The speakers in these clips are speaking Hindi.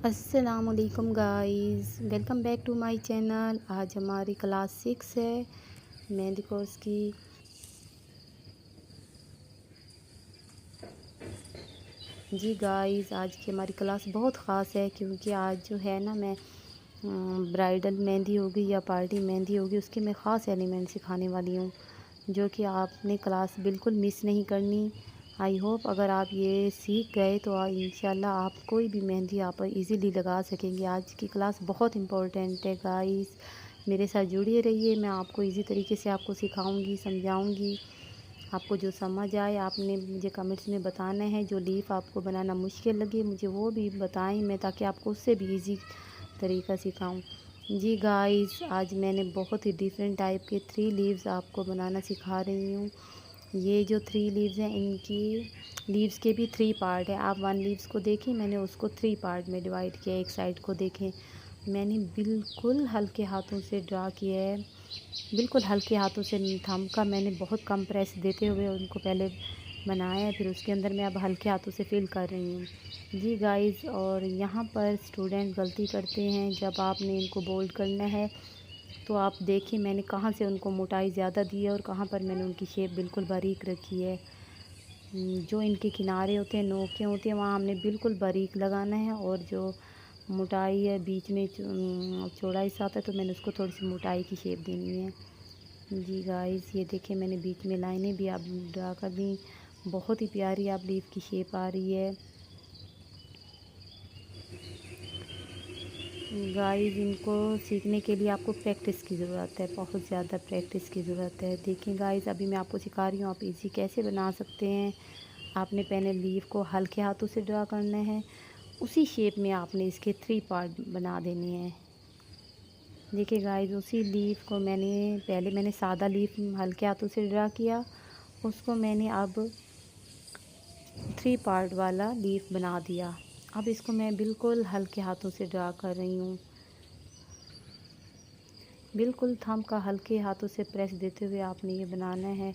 अस्सलामुअलैकुम guys, welcome back to my channel. आज हमारी क्लास 6 है मेहंदी कोर्स की। जी गाइस, आज की हमारी क्लास बहुत ख़ास है क्योंकि आज जो है ना मैं ब्राइडल मेहंदी होगी या पार्टी मेहंदी होगी उसके मैं ख़ास एलिमेंट सिखाने वाली हूँ, जो कि आपने क्लास बिल्कुल मिस नहीं करनी। आई होप अगर आप ये सीख गए तो इंशाल्लाह आप कोई भी मेहंदी आप इजीली लगा सकेंगे। आज की क्लास बहुत इम्पोर्टेंट है गाइस, मेरे साथ जुड़े रहिए। मैं आपको इजी तरीके से आपको सिखाऊंगी, समझाऊंगी। आपको जो समझ आए आपने मुझे कमेंट्स में बताना है। जो लीफ आपको बनाना मुश्किल लगे मुझे वो भी बताएं, मैं ताकि आपको उससे भी इजी तरीका सिखाऊं। जी गाइस, आज मैंने बहुत ही डिफरेंट टाइप के 3 लीव्स आपको बनाना सिखा रही हूँ। ये जो 3 लीव्स हैं इनकी लीव्स के भी 3 पार्ट है। आप 1 लीव्स को देखें, मैंने उसको 3 पार्ट में डिवाइड किया। एक साइड को देखें, मैंने बिल्कुल हल्के हाथों से ड्रा किया है, बिल्कुल हल्के हाथों से थंब का मैंने बहुत कम प्रेस देते हुए उनको पहले बनाया है, फिर उसके अंदर मैं अब हल्के हाथों से फिल कर रही हूँ। जी गाइस, और यहाँ पर स्टूडेंट गलती करते हैं जब आपने इनको बोल्ड करना है तो आप देखिए मैंने कहाँ से उनको मोटाई ज़्यादा दी है और कहाँ पर मैंने उनकी शेप बिल्कुल बारीक रखी है। जो इनके किनारे होते हैं, नोकें होती हैं, वहाँ हमने बिल्कुल बारीक लगाना है, और जो मोटाई है बीच में चौड़ा हिस्सा आता है तो मैंने उसको थोड़ी सी मोटाई की शेप देनी है। जी गाइस, ये देखिए मैंने बीच में लाइनें भी आप ड्रा कर दी। बहुत ही प्यारी आप लीफ की शेप आ रही है। गाइस, इनको सीखने के लिए आपको प्रैक्टिस की ज़रूरत है, बहुत ज़्यादा प्रैक्टिस की ज़रूरत है। देखिए गाइस, अभी मैं आपको सिखा रही हूँ आप इजी कैसे बना सकते हैं। आपने पहले लीफ को हल्के हाथों से ड्रा करना है, उसी शेप में आपने इसके 3 पार्ट बना देने हैं। देखिए गाइस, उसी लीफ को मैंने सादा लीफ हल्के हाथों से ड्रा किया, उसको मैंने अब 3 पार्ट वाला लीफ बना दिया। अब इसको मैं बिल्कुल हल्के हाथों से ड्रा कर रही हूँ, बिल्कुल थंब का हल्के हाथों से प्रेस देते हुए आपने ये बनाना है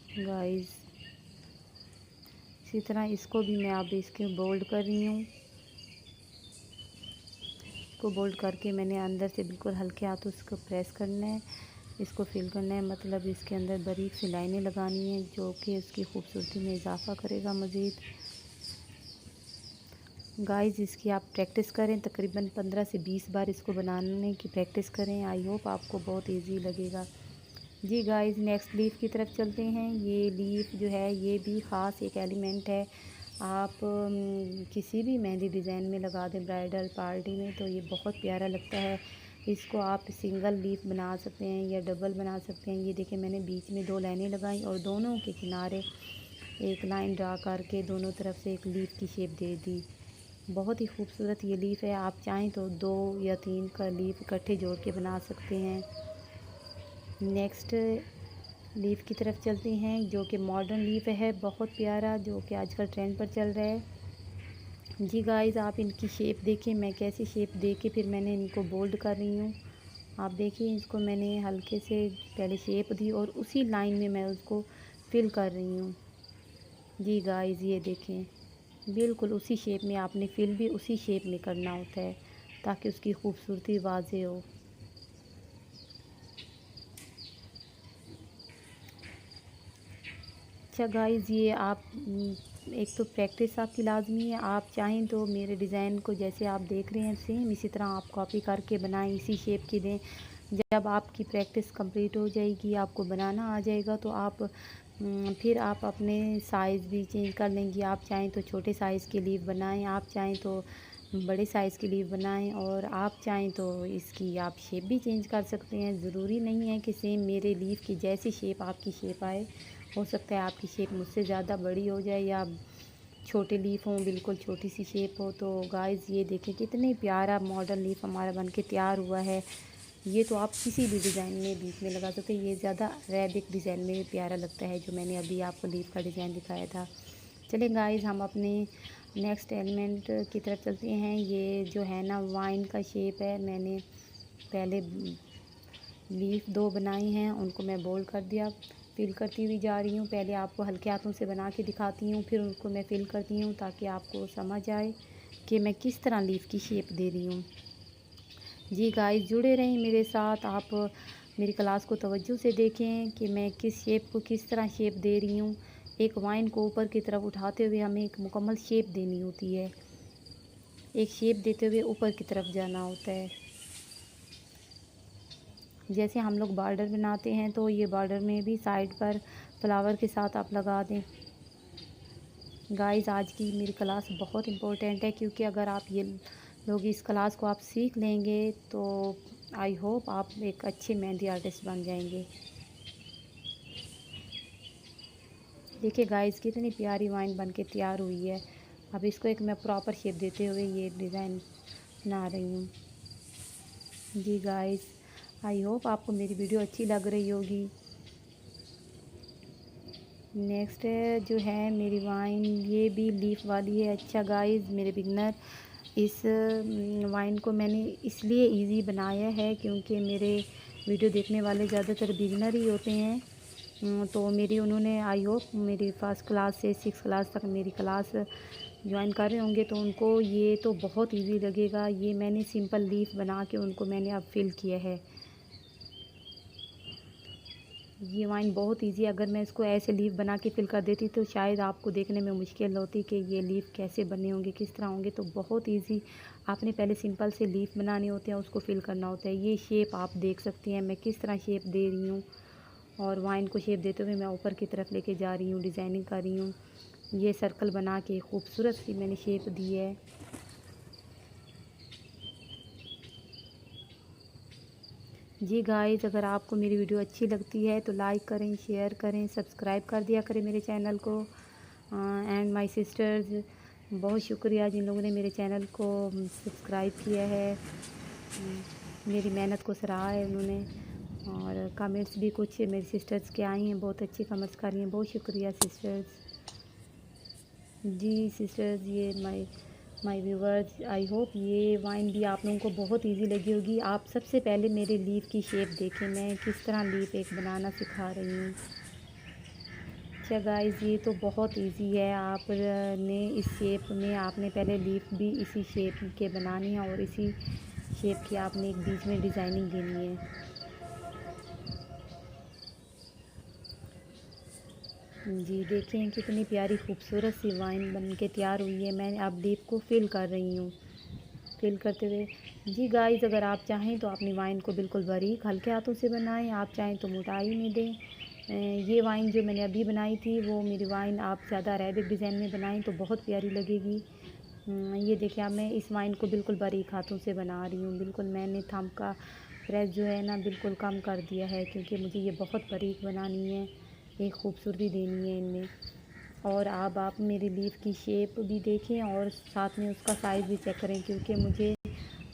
गाइस। इसी तरह इसको भी मैं अब इसके बोल्ड कर रही हूँ। इसको बोल्ड करके मैंने अंदर से बिल्कुल हल्के हाथों से इसको प्रेस करना है, इसको फिल करना है, मतलब इसके अंदर बारीक सी लाइनें लगानी है जो कि उसकी खूबसूरती में इजाफा करेगा मज़ीद। गाइस, इसकी आप प्रैक्टिस करें, तकरीबन 15 से 20 बार इसको बनाने की प्रैक्टिस करें। आई होप आपको बहुत इजी लगेगा। जी गाइस, नेक्स्ट लीफ की तरफ चलते हैं। ये लीफ जो है ये भी ख़ास एक एलिमेंट है। आप किसी भी मेहंदी डिज़ाइन में लगा दें ब्राइडल पार्टी में तो ये बहुत प्यारा लगता है। इसको आप सिंगल लीफ बना सकते हैं या डबल बना सकते हैं। ये देखिए मैंने बीच में 2 लाइनें लगाई और दोनों के किनारे एक लाइन ड्रा करके दोनों तरफ से एक लीफ की शेप दे दी। बहुत ही खूबसूरत ये लीफ है। आप चाहें तो 2 या 3 का लीफ इकट्ठे जोड़ के बना सकते हैं। नेक्स्ट लीफ की तरफ चलते हैं जो कि मॉडर्न लीफ है, बहुत प्यारा, जो कि आजकल ट्रेंड पर चल रहा है। जी गाइस, आप इनकी शेप देखिए, मैं कैसी शेप दे के फिर मैंने इनको बोल्ड कर रही हूँ। आप देखिए इसको मैंने हल्के से पहले शेप दी और उसी लाइन में मैं उसको फिल कर रही हूँ। जी गाइस, ये देखें बिल्कुल उसी शेप में आपने फिल भी उसी शेप में करना होता है ताकि उसकी खूबसूरती वाज़ेह हो। अच्छा गाइस, ये आप एक तो प्रैक्टिस आपकी लाजमी है। आप चाहें तो मेरे डिज़ाइन को जैसे आप देख रहे हैं सेम इसी तरह आप कॉपी करके बनाएं, इसी शेप की दें। जब आपकी प्रैक्टिस कंप्लीट हो जाएगी, आपको बनाना आ जाएगा, तो आप फिर आप अपने साइज़ भी चेंज कर लेंगी। आप चाहें तो छोटे साइज़ के लीफ बनाएं, आप चाहें तो बड़े साइज़ के लीफ बनाएं, और आप चाहें तो इसकी आप शेप भी चेंज कर सकते हैं। ज़रूरी नहीं है कि सेम मेरे लीफ की जैसी शेप आपकी शेप आए। हो सकता है आपकी शेप मुझसे ज़्यादा बड़ी हो जाए या छोटे लीफ हों, बिल्कुल छोटी सी शेप हो। तो गाइस, ये देखें कितने प्यारा मॉडर्न लीफ हमारा बनके तैयार हुआ है। ये तो आप किसी भी डिज़ाइन में बीच में लगा सकते हैं। ये ज़्यादा अरेबिक डिज़ाइन में प्यारा लगता है जो मैंने अभी आपको लीफ का डिज़ाइन दिखाया था। चलिए गाइस, हम अपने नेक्स्ट एलिमेंट की तरफ चलते हैं। ये जो है ना वाइन का शेप है। मैंने पहले लीफ 2 बनाई हैं, उनको मैं बोल्ड कर दिया, फिल करती हुई जा रही हूँ। पहले आपको हल्के हाथों से बना के दिखाती हूँ, फिर उनको मैं फिल करती हूँ ताकि आपको समझ आए कि मैं किस तरह लीफ की शेप दे रही हूँ। जी गाइस, जुड़े रहें मेरे साथ। आप मेरी क्लास को तवज्जो से देखें कि मैं किस शेप को किस तरह शेप दे रही हूँ। एक वाइन को ऊपर की तरफ उठाते हुए हमें एक मुकम्मल शेप देनी होती है। एक शेप देते हुए ऊपर की तरफ जाना होता है। जैसे हम लोग बॉर्डर बनाते हैं तो ये बॉर्डर में भी साइड पर फ्लावर के साथ आप लगा दें। गाइस, आज की मेरी क्लास बहुत इम्पोर्टेंट है, क्योंकि अगर आप ये लोग इस क्लास को आप सीख लेंगे तो आई होप आप एक अच्छे मेहंदी आर्टिस्ट बन जाएंगे। देखिए गाइस, कितनी प्यारी वाइन बनके तैयार हुई है। अब इसको एक मैं प्रॉपर शेप देते हुए ये डिज़ाइन बना रही हूँ। जी गाइस, आई होप आपको मेरी वीडियो अच्छी लग रही होगी। नेक्स्ट जो है मेरी वाइन, ये भी लीफ वाली है। अच्छा गाइस, मेरे बिगनर, इस वाइन को मैंने इसलिए इजी बनाया है क्योंकि मेरे वीडियो देखने वाले ज़्यादातर बिगनर ही होते हैं। तो मेरी उन्होंने आई होप मेरी फर्स्ट क्लास से 6 क्लास तक मेरी क्लास ज्वाइन कर रहे होंगे, तो उनको ये तो बहुत इजी लगेगा। ये मैंने सिंपल लीफ बना के उनको मैंने अब फिल किया है। ये वाइन बहुत इजी है। अगर मैं इसको ऐसे लीफ बना के फिल कर देती तो शायद आपको देखने में मुश्किल होती कि ये लीफ कैसे बने होंगे, किस तरह होंगे। तो बहुत इजी, आपने पहले सिंपल से लीफ बनाने होते हैं, उसको फिल करना होता है। ये शेप आप देख सकती हैं मैं किस तरह शेप दे रही हूँ, और वाइन को शेप देते हुए मैं ऊपर की तरफ लेके जा रही हूँ, डिज़ाइनिंग कर रही हूँ। ये सर्कल बना के खूबसूरत सी मैंने शेप दी है। जी गाइस, अगर आपको मेरी वीडियो अच्छी लगती है तो लाइक करें, शेयर करें, सब्सक्राइब कर दिया करें मेरे चैनल को। एंड माय सिस्टर्स, बहुत शुक्रिया जिन लोगों ने मेरे चैनल को सब्सक्राइब किया है, मेरी मेहनत को सराहा है उन्होंने। और कमेंट्स भी कुछ मेरी सिस्टर्स के आई हैं, बहुत अच्छी कमेंट्स कर रही हैं। बहुत शुक्रिया सिस्टर्स। जी सिस्टर्स, ये माय व्यूवर्स, आई होप ये वाइन भी आप लोगों को बहुत इजी लगी होगी। आप सबसे पहले मेरे लीफ की शेप देखें, मैं किस तरह लीफ एक बनाना सिखा रही हूँ। अच्छा गाइस, ये तो बहुत इजी है। आपने इस शेप में आपने पहले लीफ भी इसी शेप के बनानी है, और इसी शेप की आपने एक बीच में डिज़ाइनिंग देनी है। जी देखें, कितनी प्यारी खूबसूरत सी वाइन बन के तैयार हुई है। मैं अब लीफ को फिल कर रही हूँ, फिल करते हुए। जी गाइस, अगर आप चाहें तो अपनी वाइन को बिल्कुल बारीक हल्के हाथों से बनाएं, आप चाहें तो मोटाई में दें। ये वाइन जो मैंने अभी बनाई थी, वो मेरी वाइन आप ज़्यादा अरेबिक डिज़ाइन में बनाएं तो बहुत प्यारी लगेगी। ये देखिए, अब मैं इस वाइन को बिल्कुल बारीक हाथों से बना रही हूँ। बिल्कुल मैंने थंब का प्रेस जो है ना बिल्कुल कम कर दिया है, क्योंकि मुझे ये बहुत बारीक बनानी है, एक खूबसूरती देनी है इनमें। और अब आप मेरी लीफ की शेप भी देखें और साथ में उसका साइज़ भी चेक करें, क्योंकि मुझे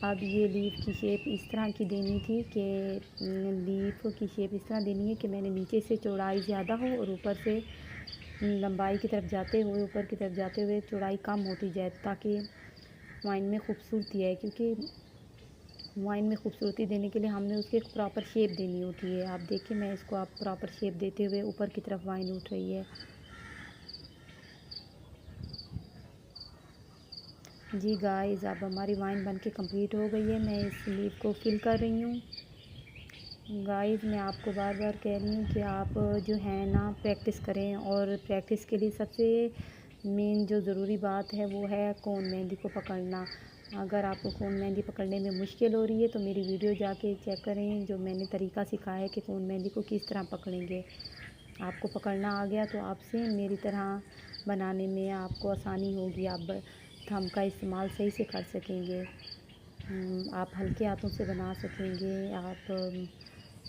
अब ये लीफ की शेप इस तरह की देनी थी कि लीफ की शेप इस तरह देनी है कि मैंने नीचे से चौड़ाई ज़्यादा हो और ऊपर से लंबाई की तरफ जाते हुए, ऊपर की तरफ जाते हुए चौड़ाई कम होती जाए, ताकि वाइन में खूबसूरती है। क्योंकि वाइन में खूबसूरती देने के लिए हमने उसकी एक प्रॉपर शेप देनी होती है। आप देखिए, मैं इसको आप प्रॉपर शेप देते हुए ऊपर की तरफ वाइन उठ रही है। जी गाइस, अब हमारी वाइन बनके कंप्लीट हो गई है। मैं इस लीफ को फिल कर रही हूँ। गाइस, मैं आपको बार बार कह रही हूँ कि आप जो है ना प्रैक्टिस करें, और प्रैक्टिस के लिए सबसे मेन जो ज़रूरी बात है वो है कोन मेहंदी को पकड़ना। अगर आपको कोन मेहंदी पकड़ने में मुश्किल हो रही है तो मेरी वीडियो जाके चेक करें, जो मैंने तरीका सिखाया है कि कोन मेहंदी को किस तरह पकड़ेंगे। आपको पकड़ना आ गया तो आपसे मेरी तरह बनाने में आपको आसानी होगी। आप थंब का इस्तेमाल सही से कर सकेंगे, आप हल्के हाथों से बना सकेंगे। आप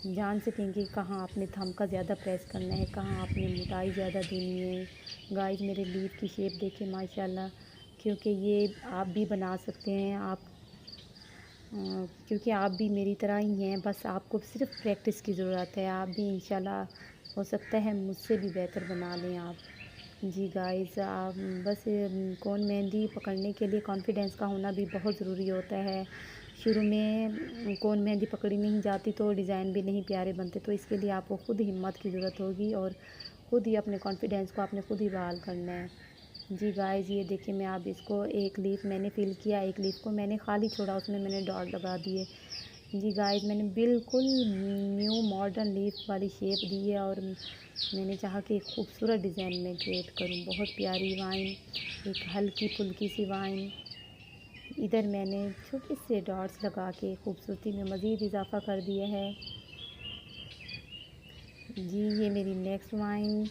जान सकेंगे कहाँ आपने थंब का ज़्यादा प्रेस करना है, कहाँ आपने मोटाई ज़्यादा देनी है। गाइस, मेरे लीफ की शेप देखिए माशाल्लाह, क्योंकि ये आप भी बना सकते हैं। आप क्योंकि आप भी मेरी तरह ही हैं, बस आपको सिर्फ प्रैक्टिस की ज़रूरत है। आप भी इंशाल्लाह हो सकता है मुझसे भी बेहतर बना लें आप। जी गाइस, आप बस कोन मेहंदी पकड़ने के लिए कॉन्फिडेंस का होना भी बहुत ज़रूरी होता है। शुरू में कोन मेहंदी पकड़ी नहीं जाती तो डिज़ाइन भी नहीं प्यारे बनते, तो इसके लिए आपको खुद हिम्मत की ज़रूरत होगी, और ख़ुद ही अपने कॉन्फिडेंस को आपने खुद ही बहाल करना है। जी गाइस, ये देखिए मैं अब इसको एक लीफ मैंने फिल किया, एक लीफ को मैंने खाली छोड़ा, उसमें मैंने डॉट लगा दिए। जी गाइस, मैंने बिल्कुल न्यू मॉडर्न लीफ वाली शेप दी है और मैंने चाहा कि एक खूबसूरत डिज़ाइन में क्रिएट करूं। बहुत प्यारी वाइन, एक हल्की फुल्की सी वाइन, इधर मैंने छोटे से डॉट्स लगा के खूबसूरती में मज़ीद इजाफा कर दिया है। जी ये मेरी नेक्स्ट वाइन,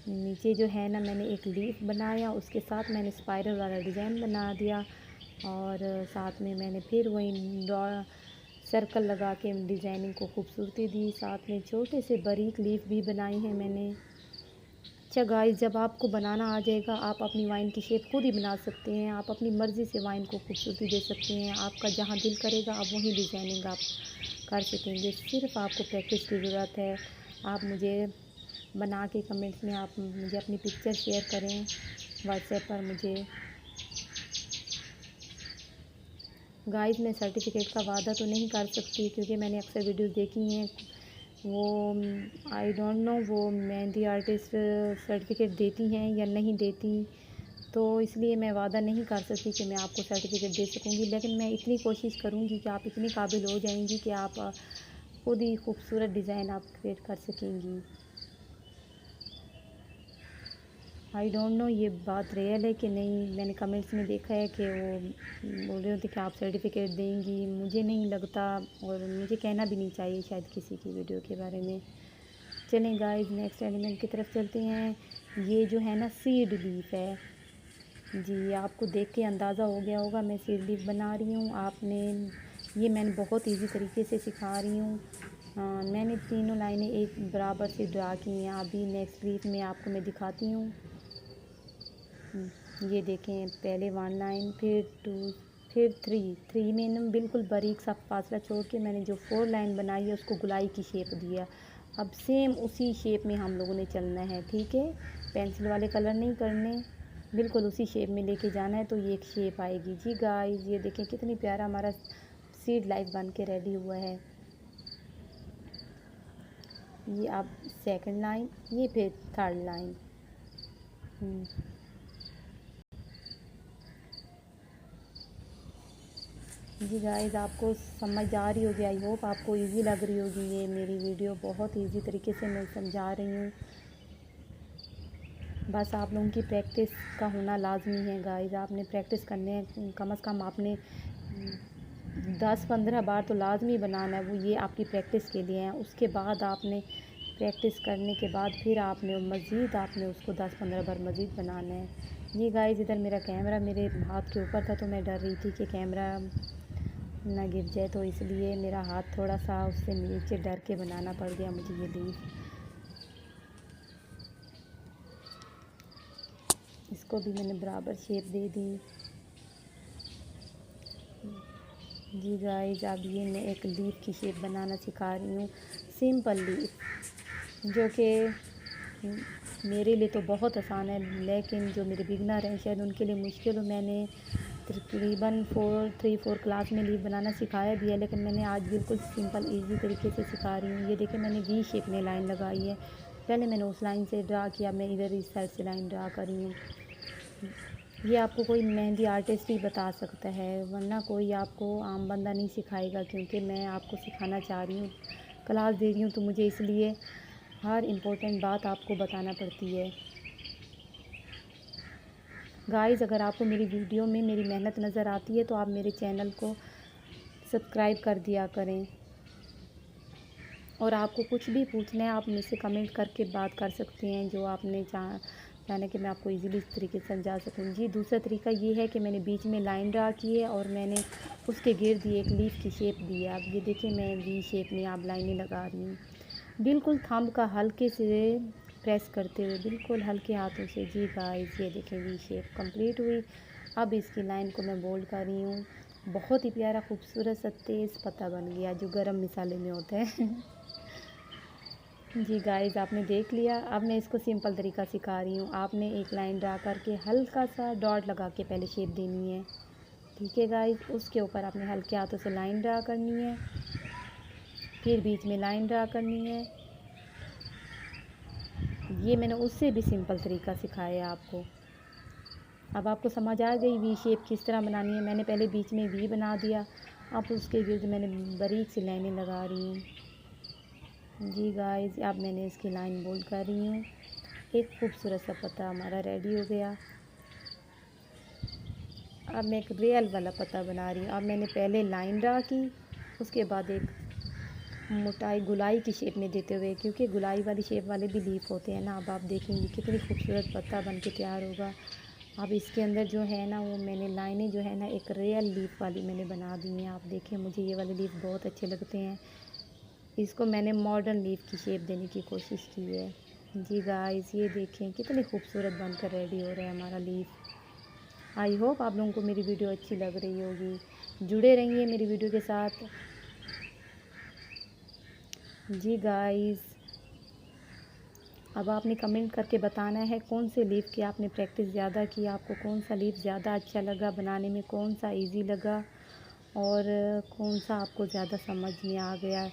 नीचे जो है ना मैंने एक लीफ बनाया, उसके साथ मैंने स्पाइरल वाला डिज़ाइन बना दिया और साथ में मैंने फिर वही सर्कल लगा के डिज़ाइनिंग को खूबसूरती दी। साथ में छोटे से बारीक लीफ भी बनाई हैं मैंने। अच्छा गाइस, जब आपको बनाना आ जाएगा आप अपनी वाइन की शेप खुद ही बना सकते हैं। आप अपनी मर्ज़ी से वाइन को खूबसूरती दे सकते हैं। आपका जहाँ दिल करेगा आप वहीं डिज़ाइनिंग आप कर सकेंगे। सिर्फ आपको प्रैक्टिस की ज़रूरत है। आप मुझे बना के कमेंट्स में आप मुझे अपनी पिक्चर शेयर करें व्हाट्सएप पर मुझे। गाइस, मैं सर्टिफिकेट का वादा तो नहीं कर सकती क्योंकि मैंने अक्सर वीडियोस देखी हैं, वो आई डोंट नो वो मेहंदी आर्टिस्ट सर्टिफिकेट देती हैं या नहीं देती, तो इसलिए मैं वादा नहीं कर सकती कि मैं आपको सर्टिफिकेट दे सकूंगी। लेकिन मैं इतनी कोशिश करूंगी कि आप इतनी काबिल हो जाएंगी कि आप खुद ही खूबसूरत डिज़ाइन आप क्रिएट कर सकेंगी। आई डोंट नो ये बात रियल है कि नहीं। मैंने कमेंट्स में देखा है कि वो बोल रहे होते कि आप सर्टिफिकेट देंगी, मुझे नहीं लगता और मुझे कहना भी नहीं चाहिए शायद किसी की वीडियो के बारे में। चलें गाइस, नेक्स्ट एलिमेंट की तरफ चलते हैं। ये जो है ना सीड लीफ है। जी आपको देख के अंदाज़ा हो गया होगा मैं सीड लीफ बना रही हूँ। ये मैंने बहुत इजी तरीके से सिखा रही हूँ। मैंने तीनों लाइनें एक बराबर से ड्रा की हैं। अभी नेक्स्ट लीफ में आपको मैं दिखाती हूँ। ये देखें, पहले 1 लाइन, फिर 2, फिर 3 में ना बिल्कुल बारीक सा फासला छोड़ के मैंने जो 4 लाइन बनाई है उसको गुलाई की शेप दिया। अब सेम उसी शेप में हम लोगों ने चलना है, ठीक है। पेंसिल वाले कलर नहीं करने, बिल्कुल उसी शेप में लेके जाना है तो ये एक शेप आएगी। जी गाइस, ये देखें कितनी प्यारा हमारा सीड लाइफ बन के रेडी हुआ है। ये अब सेकंड लाइन, ये फिर थर्ड लाइन। जी गाइस, आपको समझ आ रही होगी, आई होप आपको इजी लग रही होगी ये मेरी वीडियो। बहुत इजी तरीके से मैं समझा रही हूँ। बस आप लोगों की प्रैक्टिस का होना लाजमी है गाइस। आपने प्रैक्टिस करने हैं, कम से कम आपने 10-15 बार तो लाजमी बनाना है। वो ये आपकी प्रैक्टिस के लिए है। उसके बाद आपने प्रैक्टिस करने के बाद फिर आपने उसको 10-15 बार मज़ीद बनाना है। ये गाइस, इधर मेरा कैमरा मेरे हाथ के ऊपर था तो मैं डर रही थी कि कैमरा ना गिर जाए, तो इसलिए मेरा हाथ थोड़ा सा उससे नीचे डर के बनाना पड़ गया मुझे ये लीफ। इसको भी मैंने बराबर शेप दे दी। जी गाइस, अब ये मैं एक लीफ की शेप बनाना सिखा रही हूँ, सिंपल लीफ, जो कि मेरे लिए तो बहुत आसान है, लेकिन जो मेरे बिगनर हैं शायद उनके लिए मुश्किल हो। मैंने तकरीबन 3-4 क्लास में लीफ बनाना सिखाया भी है, लेकिन मैंने आज बिल्कुल सिंपल इजी तरीके से सिखा रही हूँ। ये देखिए, मैंने वी शेप में लाइन लगाई है। पहले मैंने उस लाइन से ड्रा किया, मैं इधर इस साइड से लाइन ड्रा कर रही हूँ। ये आपको कोई मेहंदी आर्टिस्ट ही बता सकता है, वरना कोई आपको आम बंदा नहीं सिखाएगा, क्योंकि मैं आपको सिखाना चाह रही हूँ, क्लास दे रही हूँ, तो मुझे इसलिए हर इम्पोर्टेंट बात आपको बताना पड़ती है। गाइस, अगर आपको मेरी वीडियो में मेरी मेहनत नज़र आती है तो आप मेरे चैनल को सब्सक्राइब कर दिया करें। और आपको कुछ भी पूछना है आप मुझसे कमेंट करके बात कर सकते हैं, जो आपने चाहना कि मैं आपको इजीली इस तरीके से समझा सकूँ। जी दूसरा तरीका ये है कि मैंने बीच में लाइन ड्रा की है और मैंने उसके गिर्द एक लीफ की शेप दी है। अब ये देखिए, मैं वी शेप में आप लाइनें लगा रही हूँ, बिल्कुल थंब का हल्के से प्रेस करते हुए, बिल्कुल हल्के हाथों से। जी गाइस, ये देखें वी शेप कंप्लीट हुई। अब इसकी लाइन को मैं बोल्ड कर रही हूँ। बहुत ही प्यारा खूबसूरत सा तेज़ पत्ता बन गया जो गरम मसाले में होता है। जी गाइस, आपने देख लिया। अब मैं इसको सिंपल तरीका सिखा रही हूँ। आपने एक लाइन ड्रा करके हल्का सा डॉट लगा के पहले शेप देनी है, ठीक है गाइस। उसके ऊपर आपने हल्के हाथों से लाइन ड्रा करनी है, फिर बीच में लाइन ड्रा करनी है। ये मैंने उससे भी सिंपल तरीका सिखाया है आपको। अब आपको समझ आ गई वी शेप किस तरह बनानी है। मैंने पहले बीच में वी बना दिया, अब उसके गिर्द मैंने बारीक सी लाइनें लगा रही हूँ। जी गाइस, अब मैंने इसकी लाइन बोल्ड कर रही हूँ। एक खूबसूरत सा पत्ता हमारा रेडी हो गया। अब मैं एक रियल वाला पत्ता बना रही हूँ। अब मैंने पहले लाइन ड्रा की, उसके बाद एक मोटाई गुलाई की शेप में देते हुए, क्योंकि गुलाई वाली शेप वाले भी लीफ होते हैं ना। अब आप देखेंगे कितनी खूबसूरत पत्ता बन के तैयार होगा। अब इसके अंदर जो है ना, वो मैंने लाइनें जो है ना एक रियल लीफ वाली मैंने बना दी हैं। आप देखें, मुझे ये वाले लीफ बहुत अच्छे लगते हैं। इसको मैंने मॉडर्न लीफ की शेप देने की कोशिश की है। जी गाइस, ये देखें कितनी खूबसूरत बनकर रेडी हो रहा है हमारा लीफ। आई होप आप लोगों को मेरी वीडियो अच्छी लग रही होगी। जुड़े रहिए मेरी वीडियो के साथ। जी गाइस, अब आपने कमेंट करके बताना है कौन से लीफ की आपने प्रैक्टिस ज़्यादा की, आपको कौन सा लीफ ज़्यादा अच्छा लगा बनाने में, कौन सा इजी लगा और कौन सा आपको ज़्यादा समझ में आ गया।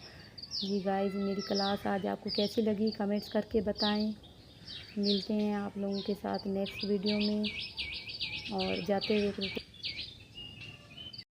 जी गाइस, मेरी क्लास आज आपको कैसी लगी कमेंट्स करके बताएं। मिलते हैं आप लोगों के साथ नेक्स्ट वीडियो में, और जाते हुए